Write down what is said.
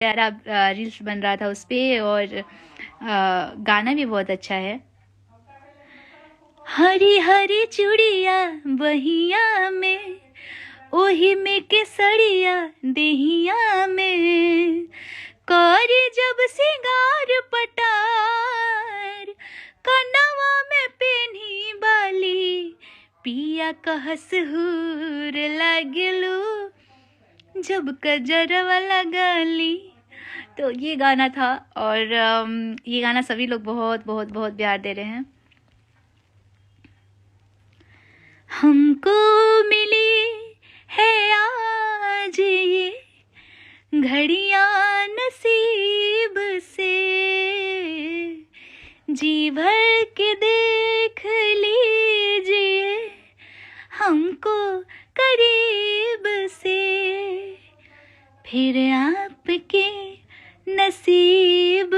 प्यारा रील्स बन रहा था उस पे, और गाना भी बहुत अच्छा है। हरी हरी चूड़िया बहिया में, ओही में केसरिया देहिया में, करी जब सिंगार पटार, कनवा में पेन्ही बाली, पिया कहस हूर लागलू जब कजरवा लगली। तो ये गाना था, और ये गाना सभी लोग बहुत बहुत बहुत प्यार दे रहे हैं। हमको मिली है आज ये घड़ियां नसीब से, जी भर के देख लीजिए हमको करीब से, फिर आपके नसीब